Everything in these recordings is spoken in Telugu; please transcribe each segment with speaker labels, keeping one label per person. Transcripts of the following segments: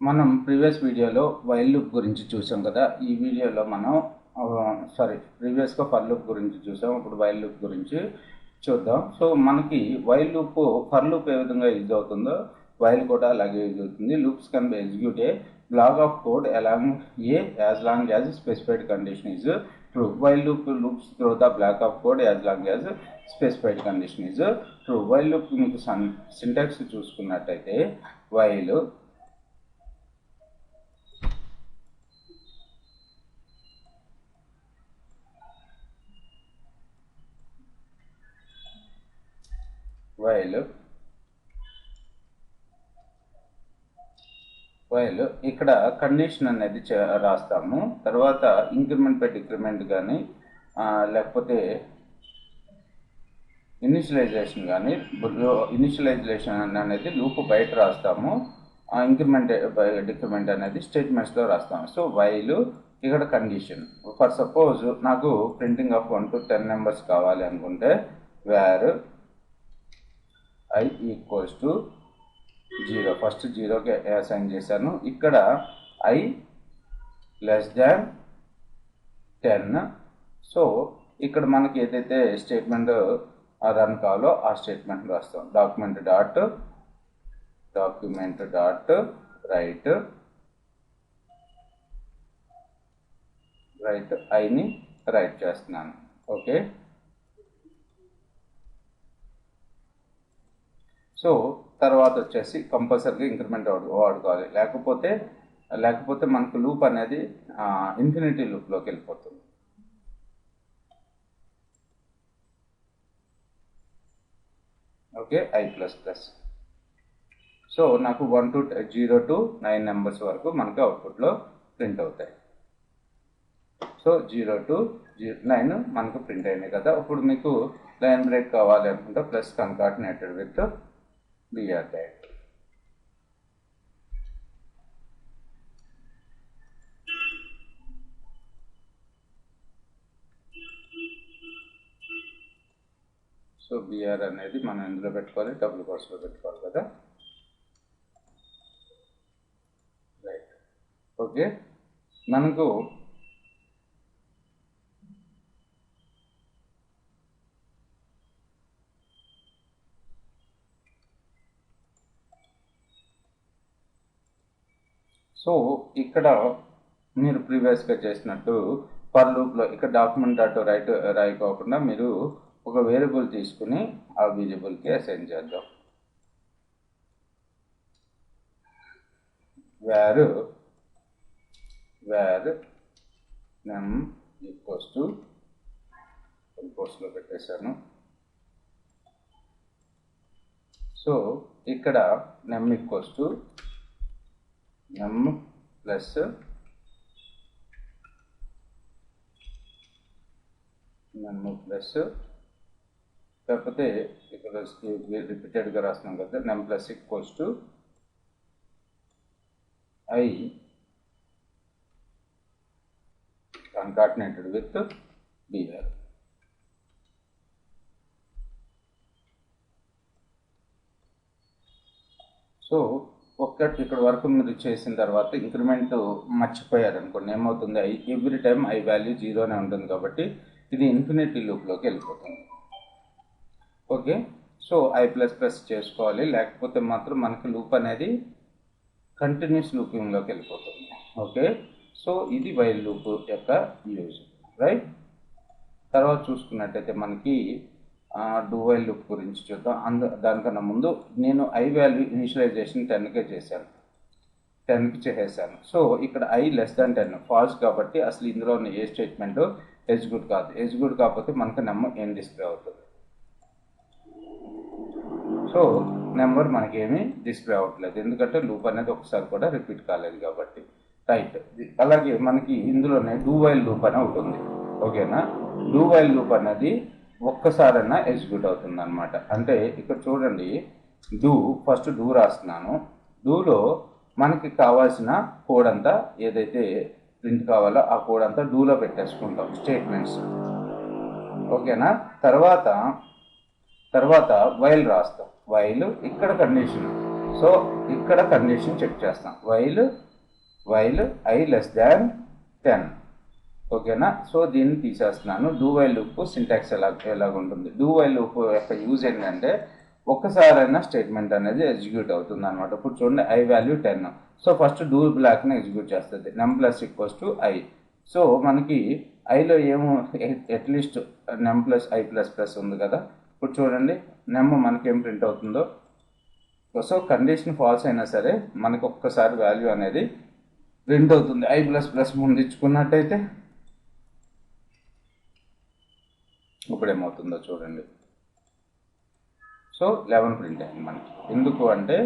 Speaker 1: మనం ప్రీవియస్ వీడియోలో వైల్ లూప్ గురించి చూసాం కదా. ఈ వీడియోలో మనం ప్రీవియస్గా ఫర్ లూప్ గురించి చూసాం. ఇప్పుడు వైల్ లూప్ గురించి చూద్దాం. సో మనకి వైల్ లూప్ ఫర్ లూప్ ఏ విధంగా యూజ్ అవుతుందో వైల్ కూడా అలాగే యూజ్ అవుతుంది. Loops can be execute A black of code as long as specified condition is true. While loop loops through the block of code as long as specified condition is true. While loop మీకు సింటాక్స్ చూసుకున్నట్టయితే while ఇక్కడ కండిషన్ అనేది రాస్తాము. తర్వాత ఇంక్రిమెంట్ బై డిక్రిమెంట్ కానీ లేకపోతే ఇనిషియలైజేషన్ కానీ, ఇనిషియలైజేషన్ అనేది లూప్ బయట రాస్తాము, ఇంక్రిమెంట్ బై డిక్రిమెంట్ అనేది స్టేట్మెంట్స్లో రాస్తాము. సో వైల్ ఇక్కడ కండిషన్. ఫర్ సపోజ్ నాకు ప్రింటింగ్ ఆఫ్ 1 to 10 నెంబర్స్ కావాలి అనుకుంటే where I equals to 0, first 0కి అసైన్ చేశాను. ఇక్కడ I లెస్ దాన్ 10. సో ఇక్కడ మనకి ఏదైతే స్టేట్మెంట్ రన్ కావాలో ఆ స్టేట్మెంట్ రాస్తాం. డాక్యుమెంట్ డాట్ రైట్ ఐని రైట్ చేస్తున్నాను. ఓకే, సో తర్వాత వచ్చేసి కంపల్సరీగా ఇంక్రిమెంట్ వాడుకోవాలి, లేకపోతే మనకు లూప్ అనేది ఇన్ఫినిటీ లూప్లోకి వెళ్ళిపోతుంది. Okay, I++. సో నాకు 0 to 9 నెంబర్స్ వరకు మనకు అవుట్పుట్లో ప్రింట్ అవుతాయి. సో 0 to 9 మనకు ప్రింట్ అయినాయి కదా. ఇప్పుడు మీకు లైన్ బ్రేక్ కావాలి అనుకుంటే plus concatenated with br tag. So br అనేది మనం ఇందులో పెట్టుకోవాలి, డబుల్ కోట్స్లో పెట్టుకోవాలి కదా. Right, okay. మనకు సో ఇక్కడ మీరు ప్రీవియస్గా చేసినట్టు ఫర్ లూప్లో ఇక్కడ డాక్యుమెంట్ డాట్ రైట్ రాయకోకుండా మీరు ఒక వేరియబుల్ తీసుకుని ఆ వేరియబుల్కి అసైన్ చేద్దాం. వేర్ నెమ్ ఈక్వల్స్ టు కోర్స్లో పెట్టేశాను. సో ఇక్కడ name equals to m plus కాకపోతే ఇక్కడ రిపీటెడ్గా రాస్తున్నాం కదా, name plus equals to I concatenated with br. So ఒక్కటి ఇక్కడ వరకు మీరు చేసిన తర్వాత ఇంక్రిమెంట్ మర్చిపోయారు అనుకోండి, ఏమవుతుంది, ఎవ్రీ టైం I వాల్యూ 0నే ఉంటుంది కాబట్టి ఇది ఇన్ఫినిటీ లూప్లోకి వెళ్ళిపోతుంది. ఓకే, సో I++ చేసుకోవాలి, లేకపోతే మాత్రం మనకి లూప్ అనేది కంటిన్యూస్ లూపింగ్లోకి వెళ్ళిపోతుంది. ఓకే, సో ఇది వైల్ లూప్ యొక్క యూజ్. రైట్, తర్వాత చూసుకున్నట్టయితే మనకి డూ వైల్ లూప్ గురించి చూద్దాం. దానికన్నా ముందు నేను I వాల్యూ ఇనిషియలైజేషన్ 10కే చేశాను, 10కి చేసేసాను. సో ఇక్కడ I లెస్ దాన్ 10 ఫాల్స్ కాబట్టి అసలు ఇందులో ఉన్న ఏ స్టేట్మెంట్ ఎగ్జిక్యూట్ కాదు. ఎగ్జిక్యూట్ కాకపోతే మనకు నెంబర్ ఏం డిస్ప్లే అవుతుంది. సో నెంబర్ మనకేమీ డిస్ప్లే అవ్వట్లేదు, ఎందుకంటే లూప్ అనేది ఒకసారి కూడా రిపీట్ కాలేదు కాబట్టి. రైట్, అలాగే మనకి ఇందులోనే డూ వైల్ లూప్ అని ఉంటుంది. ఓకేనా, డూ వైల్ లూప్ అనేది ఒక్కసారైనా ఎగ్జిక్యూట్ అవుతుంది అనమాట. అంటే ఇక్కడ చూడండి, ఫస్ట్ డూ రాస్తున్నాను. డూలో మనకి కావాల్సిన కోడ్ అంతా ఏదైతే ప్రింట్ కావాలో ఆ కోడ్ అంతా డూలో పెట్టేసుకుంటాం స్టేట్మెంట్స్. ఓకేనా, తర్వాత వైల్ రాస్తాం. వైల్ ఇక్కడ కండిషన్ సో ఇక్కడ కండిషన్ చెక్ చేస్తాం, వైల్ I less than 10. ఓకేనా. సో దీన్ని తీసేస్తున్నాను. డూ వైల్ లూప్ సింటాక్స్ ఎలాగ ఉంటుంది. డూ వైల్ లూప్ యొక్క యూజ్ ఏంటంటే ఒక్కసారైనా స్టేట్మెంట్ అనేది ఎగ్జిక్యూట్ అవుతుంది అనమాట. ఇప్పుడు చూడండి I value 10. So first do బ్లాక్ని ఎగ్జిక్యూట్ చేస్తుంది, num plus equals to I. So మనకి ఐలో ఏమో at least num plus I plus plus ఉంది కదా. ఇప్పుడు చూడండి num మనకి ఏం ప్రింట్ అవుతుందో. సో కండిషన్ ఫాల్స్ అయినా సరే మనకు ఒక్కసారి వాల్యూ అనేది ప్రింట్ అవుతుంది. I ప్లస్ ప్లస్ ముందు ఇచ్చుకున్నట్టయితే ఇప్పుడు ఏమవుతుందో చూడండి. సో 11 ప్రింట్ అయింది మనకి. ఎందుకు అంటే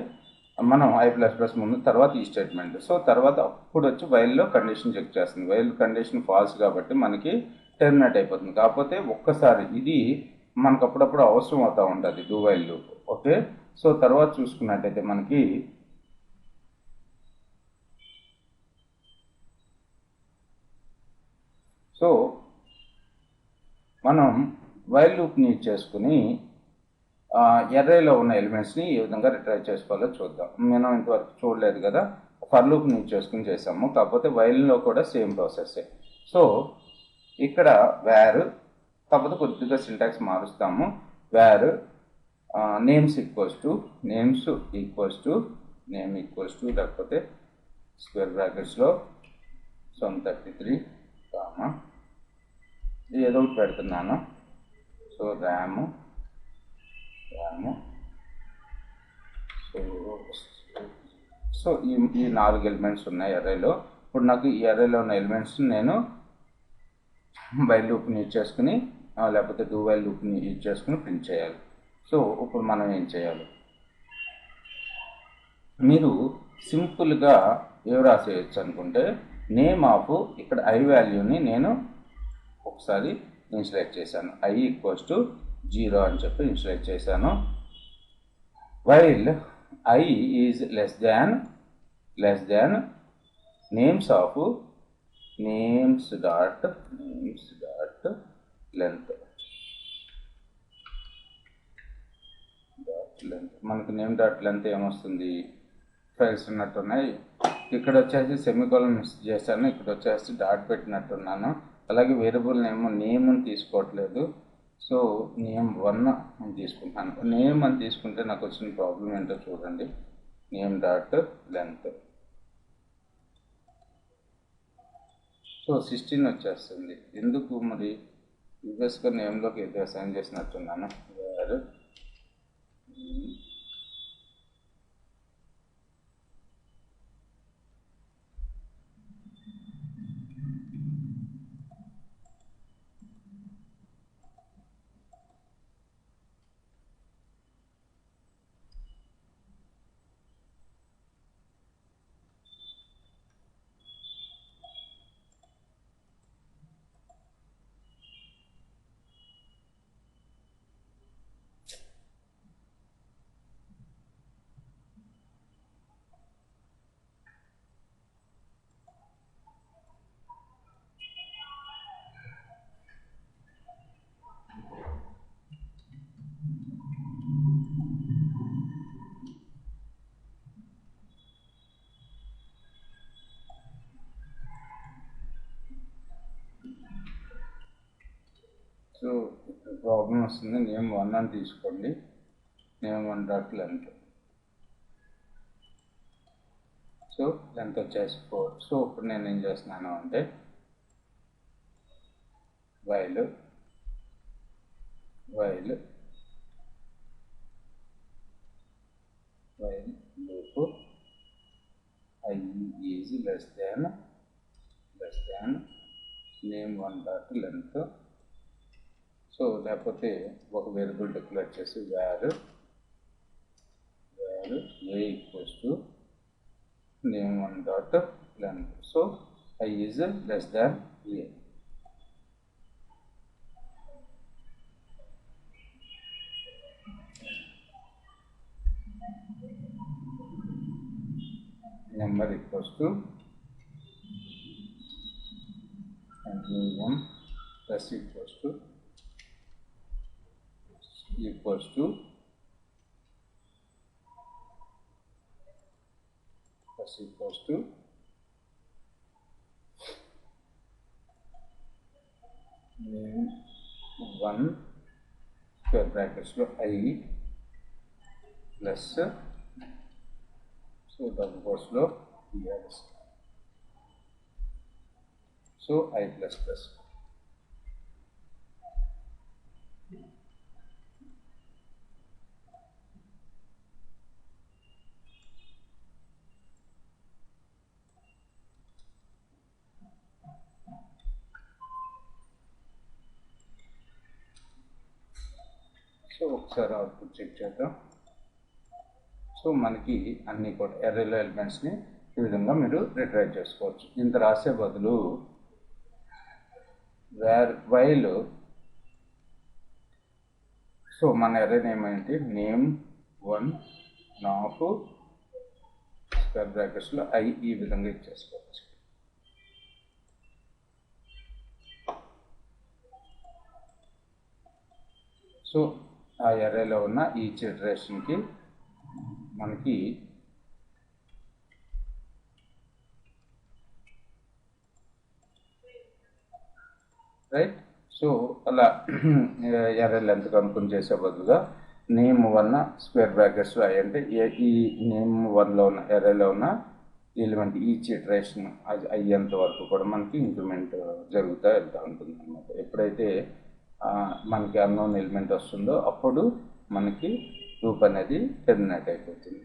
Speaker 1: మనం I ప్లస్ ప్లస్ ముందు తర్వాత ఈ స్టేట్మెంట్. సో తర్వాత అప్పుడు వచ్చి వైల్లో కండిషన్ చెక్ చేస్తుంది. వైల్ కండిషన్ ఫాల్స్ కాబట్టి మనకి టెర్మినేట్ అయిపోతుంది. కాకపోతే ఒక్కసారి ఇది మనకు అప్పుడప్పుడు అవసరం అవుతూ ఉంటుంది do while loop. Okay. So తర్వాత చూసుకున్నట్టయితే మనకి సో మనం వైల్ లూప్ని యూజ్ చేసుకుని ఎర్రేలో ఉన్న ఎలిమెంట్స్ని ఏ విధంగా రిట్రైవ్ చేసుకోవాలో చూద్దాం. మనం ఇంతవరకు చూడలేదు కదా, ఫర్ లూప్ని యూజ్ చేసుకుని చేసాము. కాకపోతే వైల్లో కూడా సేమ్ ప్రాసెస్సే. సో ఇక్కడ వేర్, కాకపోతే కొద్దిగా సింటాక్స్ మారుస్తాము. Where names equals to name equals to లేకపోతే స్క్వేర్ బ్రాకెట్స్లో 33 కామా ఏదో ఒకటి పెడుతున్నాను. సో ర్యామ్ సో ఈ 4 ఎలిమెంట్స్ ఉన్నాయి అర్రేలో. ఇప్పుడు నాకు ఈ అర్రేలో ఉన్న ఎలిమెంట్స్ నేను వైల్ లూప్ని యూజ్ చేసుకుని లేకపోతే డూ వైల్ లూప్ని యూజ్ చేసుకుని ప్రింట్ చేయాలి. సో ఇప్పుడు మనం ఏం చేయాలి, మీరు సింపుల్గా ఏం రాసేయచ్చు అనుకుంటే నేమ్ ఆఫ్ ఇక్కడ I వాల్యూని నేను ఒకసారి ఇన్స్టలేట్ చేశాను. I ఈక్వల్స్ టు 0 అని చెప్పి ఇన్స్టలేట్ చేశాను. While I is less than names dot length. మనకు నేమ్ డాట్ లెంత్ ఏమొస్తుంది, ఫైల్స్ ఉన్నట్టున్నాయి. ఇక్కడ వచ్చేసి సెమికోలన్ మిస్ చేశాను, ఇక్కడ వచ్చేసి డాట్ పెట్టినట్టున్నాను. అలాగే వేరియబుల్ నేమ్ని తీసుకోవట్లేదు. సో నేమ్1 అని తీసుకుంటాను. నేమ్ అని తీసుకుంటే నాకు వచ్చిన ప్రాబ్లం ఏంటో చూడండి. నేమ్ డాట్ లెంత్ సో 16 వచ్చేస్తుంది. ఎందుకు మరి ప్రీవియస్గా నేమ్లోకి ఏదో అసైన్ చేసినట్టున్నాను. వేర్ సో ప్రాబ్లం వస్తుంది. నేమ్1 అని తీసుకోండి. Name one dot length. So length వచ్చేసి 4. సో ఇప్పుడు నేను ఏం చేస్తున్నాను అంటే while loop I is less than name one dot length. So లేకపోతే ఒక వేరియబుల్ డిక్లేర్ చేసి where A equals to name one dot length. So I is less than A. Number equals to name1 plus equals to plus equals to name 1 square బ్రాకెట్స్లో I ప్లస్ సో డబుల్ కోట్స్లో ES so I plus plus so ఒకసారి అవుట్పుట్ చెక్ చేద్దాం. సో మనకి అన్నీ కూడా ఎర్రేలో ఎలిమెంట్స్ని ఈ విధంగా మీరు రిట్రైవ్ చేసుకోవచ్చు. ఇంత రాసే బదులు వైల్ సో మన ఎర్రే నేమ్ ఏంటి, నేమ్ 1 నాఫ్ స్క్వేర్ బ్రాకెట్స్లో I ఈ విధంగా ఇచ్చేసుకోవచ్చు. సో ఆ ఎర్రేలో ఉన్న ఈచ్ ఇటరేషన్కి మనకి రైట్. సో అలా ఎర్రే లెంత్ కనుక్కొని చేసే బదులుగా నేమ్ 1 స్క్వేర్ బ్రాకెట్స్లో I అంటే ఈ నేమ్ 1లో ఉన్న ఎర్రేలో ఉన్న ఎలిమెంట్ ఈచ్ ఇటరేషన్ అది అయ్యేంత వరకు కూడా మనకి ఇంక్రిమెంట్ జరుగుతూ వెళ్తూ ఉంటుంది అన్నమాట. ఎప్పుడైతే మనకి అన్నోన్ ఎలిమెంట్ వస్తుందో అప్పుడు మనకి లూప్ అనేది టెర్మినేట్ అయిపోతుంది.